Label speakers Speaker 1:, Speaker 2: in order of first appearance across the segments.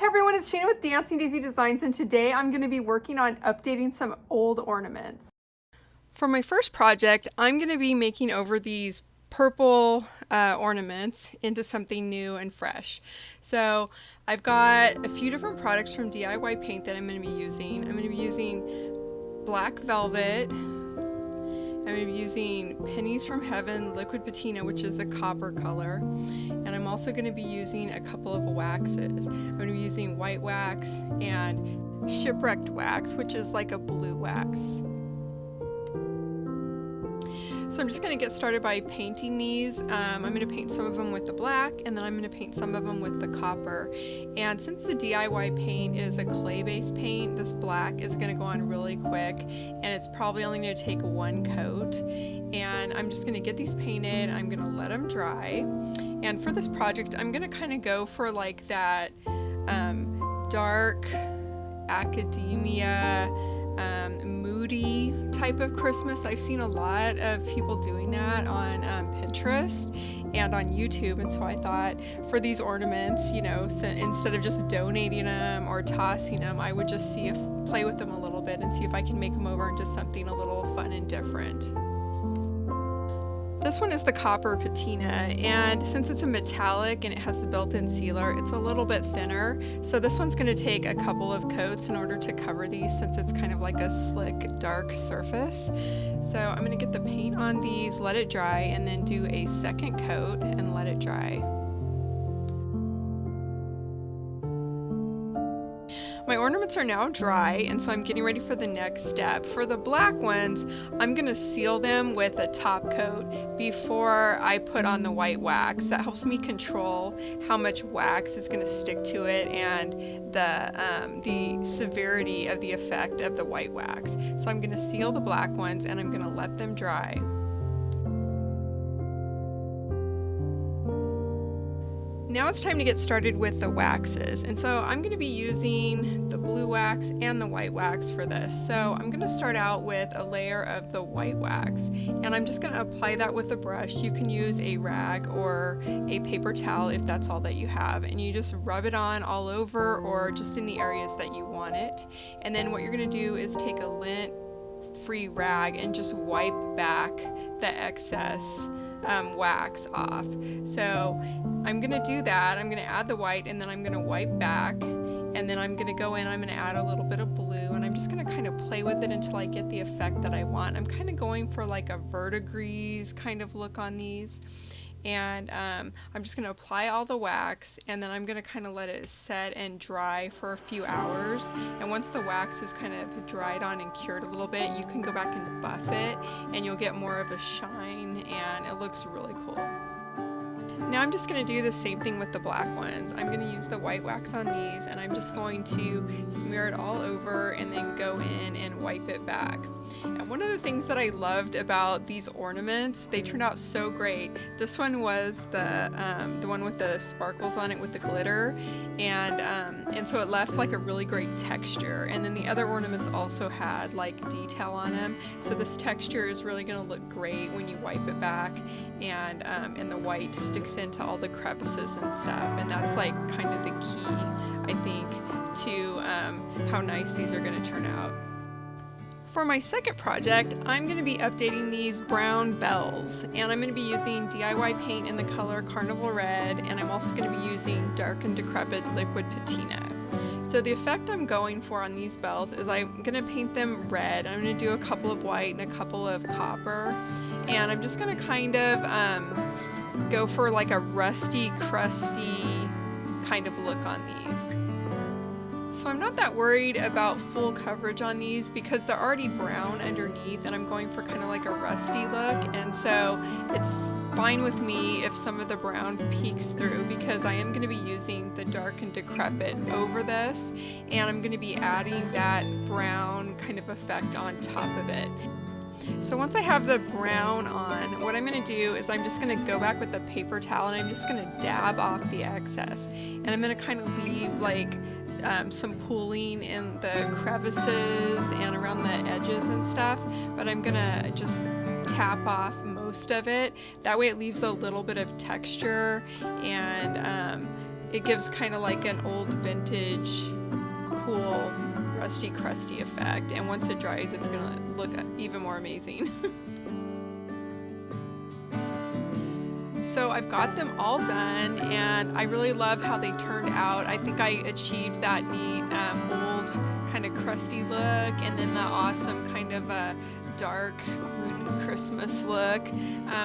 Speaker 1: Hey everyone, it's Shana with Dancing Daisy Designs, and today I'm going to be working on updating some old ornaments. For my first project, I'm going to be making over these purple ornaments into something new and fresh. So I've got a few different products from DIY Paint that I'm going to be using. I'm going to be using black velvet. I'm going to be using Pennies from Heaven liquid patina, which is a copper color. And I'm also going to be using a couple of waxes. I'm going to be using white wax and Shipwreck wax, which is like a blue wax. So I'm just going to get started by painting these. I'm going to paint some of them with the black, and then I'm going to paint some of them with the copper. And since the DIY paint is a clay-based paint, this black is going to go on really quick, and it's probably only going to take one coat. And I'm just going to get these painted, I'm going to let them dry. And for this project, I'm going to kind of go for like that dark academia, moody type of Christmas. I've seen a lot of people doing that on Pinterest and on YouTube, and so I thought for these ornaments, you know, instead of just donating them or tossing them, I would just play with them a little bit and see if I can make them over into something a little fun and different. This one is the copper patina, and since it's a metallic and it has the built-in sealer, it's a little bit thinner. So this one's going to take a couple of coats in order to cover these, since it's kind of like a slick, dark surface. So I'm going to get the paint on these, let it dry, and then do a second coat and let it dry. My ornaments are now dry, and so I'm getting ready for the next step. For the black ones, I'm going to seal them with a top coat before I put on the white wax. That helps me control how much wax is going to stick to it and the severity of the effect of the white wax. So I'm going to seal the black ones, and I'm going to let them dry. Now it's time to get started with the waxes, and so I'm going to be using the blue wax and the white wax for this. So I'm going to start out with a layer of the white wax, and I'm just going to apply that with a brush. You can use a rag or a paper towel if that's all that you have, and you just rub it on all over or just in the areas that you want it. And then what you're going to do is take a lint-free rag and just wipe back the excess wax off. So I'm going to do that. I'm going to add the white, and then I'm going to wipe back, and then I'm going to go in, I'm going to add a little bit of blue, and I'm just going to kind of play with it until I get the effect that I want. I'm kind of going for like a verdigris kind of look on these. And I'm just going to apply all the wax, and then I'm going to kind of let it set and dry for a few hours. And once the wax is kind of dried on and cured a little bit, you can go back and buff it, and you'll get more of a shine, and it looks really cool. Now I'm just going to do the same thing with the black ones. I'm going to use the white wax on these, and I'm just going to smear it all over and then go in and wipe it back. And one of the things that I loved about these ornaments, they turned out so great. This one was the one with the sparkles on it with the glitter, and so it left like a really great texture. And then the other ornaments also had like detail on them, so this texture is really going to look great when you wipe it back, and the white sticks into all the crevices and stuff, and that's like kind of the key, I think, to how nice these are going to turn out. For my second project, I'm going to be updating these brown bells, and I'm going to be using DIY paint in the color Carnival Red, and I'm also going to be using dark and decrepit liquid patina. So the effect I'm going for on these bells is I'm going to paint them red. I'm going to do a couple of white and a couple of copper, and I'm just going to kind of go for like a rusty, crusty kind of look on these. So I'm not that worried about full coverage on these because they're already brown underneath, and I'm going for kind of like a rusty look, and so it's fine with me if some of the brown peeks through, because I am going to be using the dark and decrepit over this, and I'm going to be adding that brown kind of effect on top of it. So once I have the brown on, what I'm going to do is I'm just going to go back with a paper towel, and I'm just going to dab off the excess, and I'm going to kind of leave like some pooling in the crevices and around the edges and stuff, but I'm gonna just tap off most of it. That way it leaves a little bit of texture, and it gives kind of like an old vintage, cool, rusty, crusty effect. And once it dries, it's gonna look even more amazing. So I've got them all done, and I really love how they turned out. I think I achieved that neat old kind of crusty look, and then the awesome kind of dark moody Christmas look.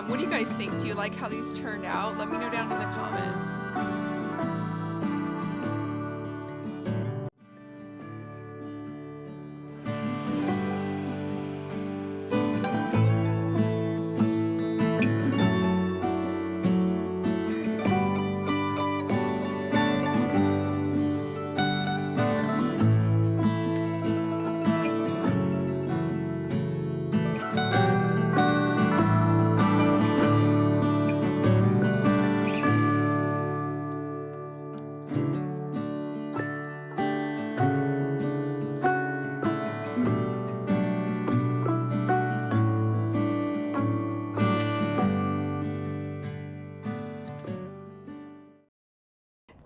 Speaker 1: What do you guys think? Do you like how these turned out? Let me know down in the comments.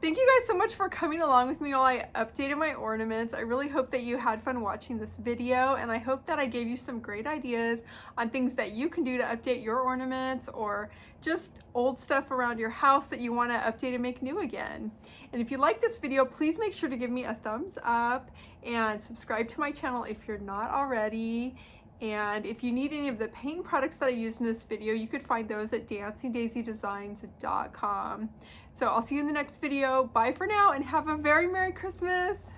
Speaker 1: Thank you guys so much for coming along with me while I updated my ornaments. I really hope that you had fun watching this video, and I hope that I gave you some great ideas on things that you can do to update your ornaments, or just old stuff around your house that you want to update and make new again. And if you like this video, please make sure to give me a thumbs up and subscribe to my channel if you're not already. And if you need any of the paint products that I used in this video, you could find those at dancingdaisydesigns.com. So I'll see you in the next video. Bye for now, and have a very Merry Christmas.